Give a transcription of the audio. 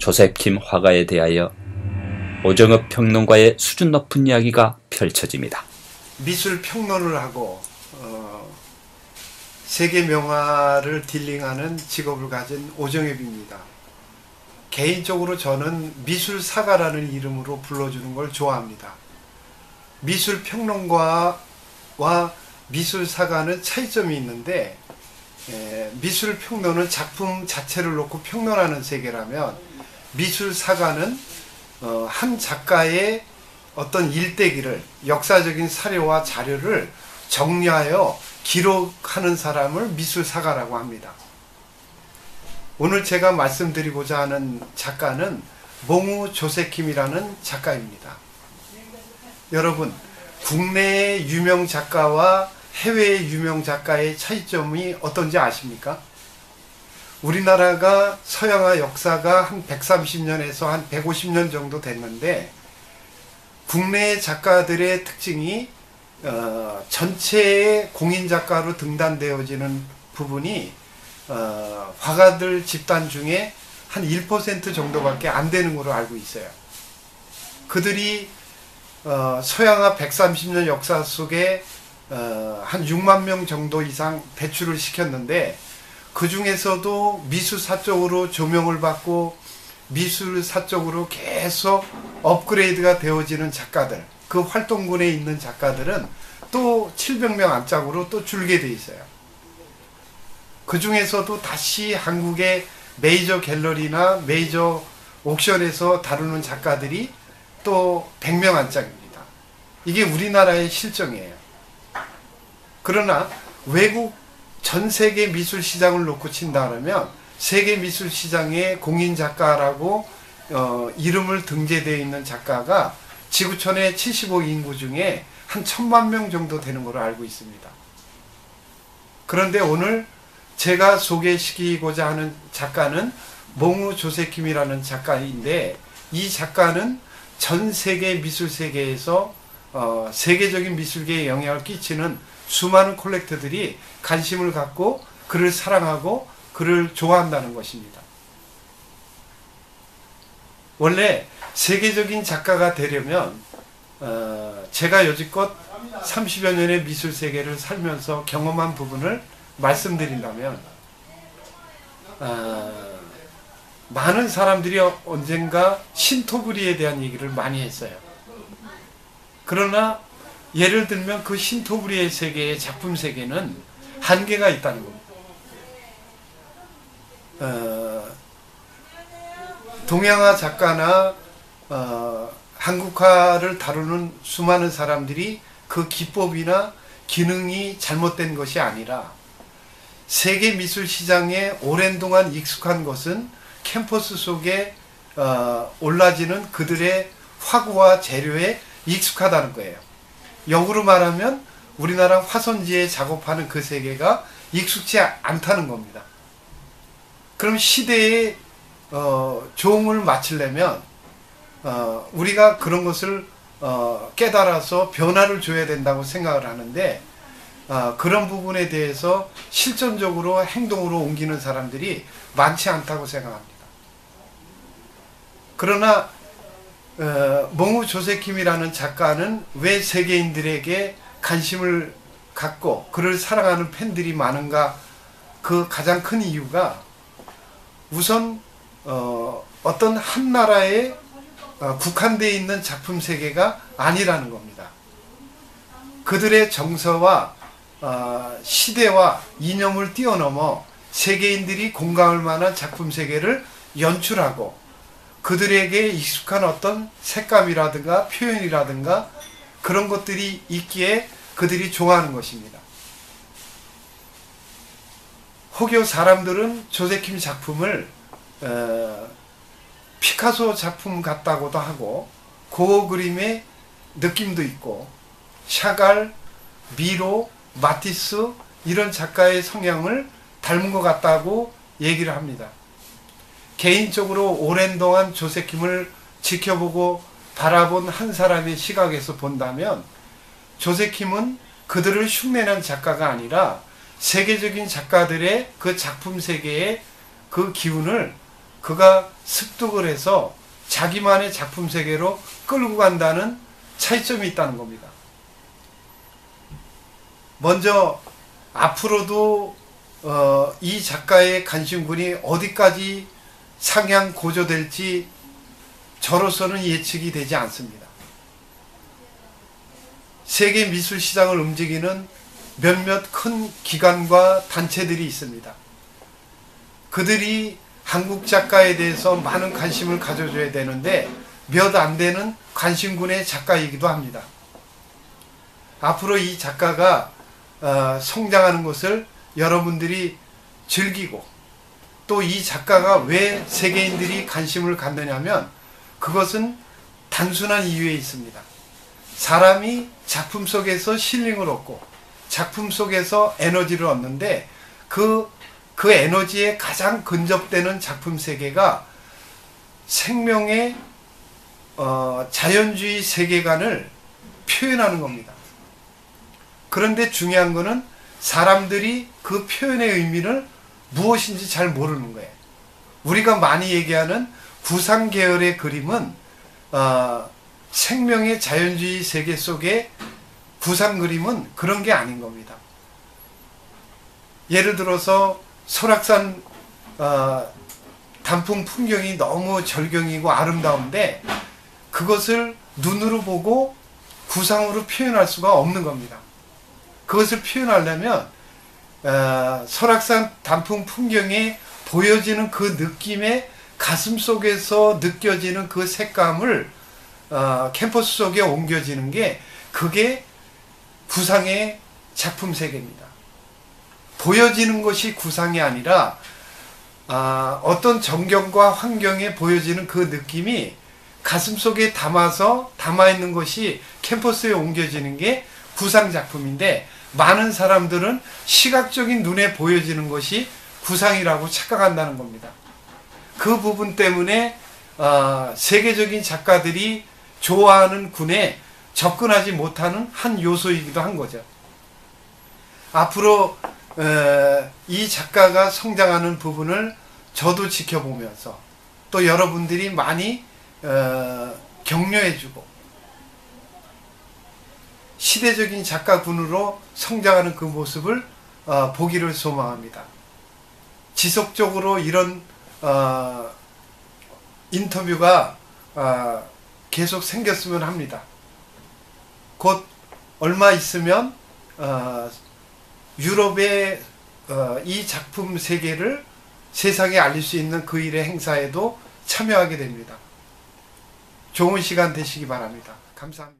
조셉킴 화가에 대하여 오정엽 평론가의 수준 높은 이야기가 펼쳐집니다. 미술 평론을 하고 세계 명화를 딜링하는 직업을 가진 오정엽입니다. 개인적으로 저는 미술사가라는 이름으로 불러주는 걸 좋아합니다. 미술평론가와 미술사가는 차이점이 있는데, 미술평론은 작품 자체를 놓고 평론하는 세계라면 미술사가는 한 작가의 어떤 일대기를, 역사적인 사료와 자료를 정리하여 기록하는 사람을 미술사가라고 합니다. 오늘 제가 말씀드리고자 하는 작가는 몽우 조세킴이라는 작가입니다. 여러분, 국내의 유명 작가와 해외의 유명 작가의 차이점이 어떤지 아십니까? 우리나라가 서양화 역사가 한 130년에서 한 150년 정도 됐는데, 국내 작가들의 특징이 전체의 공인작가로 등단되어지는 부분이 화가들 집단 중에 한 1% 정도밖에 안 되는 걸로 알고 있어요. 그들이 서양화 130년 역사 속에 한 6만 명 정도 이상 배출을 시켰는데, 그 중에서도 미술사적으로 조명을 받고 미술사적으로 계속 업그레이드가 되어지는 작가들, 그 활동군에 있는 작가들은 또 700명 안짝으로 또 줄게 돼 있어요. 그 중에서도 다시 한국의 메이저 갤러리나 메이저 옥션에서 다루는 작가들이 또 100명 안짝입니다. 이게 우리나라의 실정이에요. 그러나 외국 전 세계 미술 시장을 놓고 친다면 세계 미술 시장의 공인 작가라고 이름을 등재되어 있는 작가가 지구촌의 75 인구 중에 한 1000만 명 정도 되는 걸로 알고 있습니다. 그런데 오늘 제가 소개시키고자 하는 작가는 몽우 조세킴이라는 작가인데, 이 작가는 전 세계 미술 세계에서 세계적인 미술계에 영향을 끼치는 수많은 콜렉터들이 관심을 갖고 그를 사랑하고 그를 좋아한다는 것입니다. 원래 세계적인 작가가 되려면 제가 여지껏 30여 년의 미술 세계를 살면서 경험한 부분을 말씀드린다면, 많은 사람들이 언젠가 신토부리에 대한 얘기를 많이 했어요. 그러나 예를 들면 그 신토부리의 세계의 작품 세계는 한계가 있다는 겁니다. 동양화 작가나 한국화를 다루는 수많은 사람들이 그 기법이나 기능이 잘못된 것이 아니라, 세계 미술 시장에 오랜 동안 익숙한 것은 캠퍼스 속에 올라지는 그들의 화구와 재료에 익숙하다는 거예요. 역으로 말하면 우리나라 화선지에 작업하는 그 세계가 익숙치 않다는 겁니다. 그럼 시대에 조응을 맞추려면 우리가 그런 것을 깨달아서 변화를 줘야 된다고 생각을 하는데, 그런 부분에 대해서 실전적으로 행동으로 옮기는 사람들이 많지 않다고 생각합니다. 그러나 몽우 조세킴이라는 작가는 왜 세계인들에게 관심을 갖고 그를 사랑하는 팬들이 많은가? 그 가장 큰 이유가 우선 어떤 한 나라에 국한되어 있는 작품 세계가 아니라는 겁니다. 그들의 정서와 시대와 이념을 뛰어넘어 세계인들이 공감할 만한 작품 세계를 연출하고, 그들에게 익숙한 어떤 색감이라든가 표현이라든가 그런 것들이 있기에 그들이 좋아하는 것입니다. 혹여 사람들은 조세킴 작품을 피카소 작품 같다고도 하고, 고어 그림의 느낌도 있고, 샤갈, 미로, 마티스 이런 작가의 성향을 닮은 것 같다고 얘기를 합니다. 개인적으로 오랜 동안 조세킴을 지켜보고 바라본 한 사람의 시각에서 본다면, 조세킴은 그들을 흉내낸 작가가 아니라 세계적인 작가들의 그 작품 세계의 그 기운을 그가 습득을 해서 자기만의 작품 세계로 끌고 간다는 차이점이 있다는 겁니다. 먼저 앞으로도 이 작가의 관심군이 어디까지 상향 고조될지 저로서는 예측이 되지 않습니다. 세계 미술 시장을 움직이는 몇몇 큰 기관과 단체들이 있습니다. 그들이 한국 작가에 대해서 많은 관심을 가져줘야 되는데 몇 안 되는 관심군의 작가이기도 합니다. 앞으로 이 작가가 성장하는 것을 여러분들이 즐기고, 또 이 작가가 왜 세계인들이 관심을 갖느냐면 그것은 단순한 이유에 있습니다. 사람이 작품 속에서 힐링을 얻고 작품 속에서 에너지를 얻는데 그 에너지에 가장 근접되는 작품 세계가 생명의 자연주의 세계관을 표현하는 겁니다. 그런데 중요한 것은 사람들이 그 표현의 의미를 무엇인지 잘 모르는 거예요. 우리가 많이 얘기하는 구상 계열의 그림은 생명의 자연주의 세계 속의 구상 그림은 그런 게 아닌 겁니다. 예를 들어서 설악산 단풍 풍경이 너무 절경이고 아름다운데 그것을 눈으로 보고 구상으로 표현할 수가 없는 겁니다. 그것을 표현하려면 설악산 단풍 풍경에 보여지는 그 느낌의 가슴 속에서 느껴지는 그 색감을 캠퍼스 속에 옮겨지는 게 그게 구상의 작품 세계입니다. 보여지는 것이 구상이 아니라 어떤 전경과 환경에 보여지는 그 느낌이 가슴 속에 담아있는 것이 캠퍼스에 옮겨지는 게 구상 작품인데 많은 사람들은 시각적인 눈에 보여지는 것이 구상이라고 착각한다는 겁니다. 그 부분 때문에 세계적인 작가들이 좋아하는 군에 접근하지 못하는 한 요소이기도 한 거죠. 앞으로 이 작가가 성장하는 부분을 저도 지켜보면서 또 여러분들이 많이 격려해주고 시대적인 작가군으로 성장하는 그 모습을 보기를 소망합니다. 지속적으로 이런 인터뷰가 계속 생겼으면 합니다. 곧 얼마 있으면 유럽의 이 작품 세계를 세상에 알릴 수 있는 그 일의 행사에도 참여하게 됩니다. 좋은 시간 되시기 바랍니다. 감사합니다.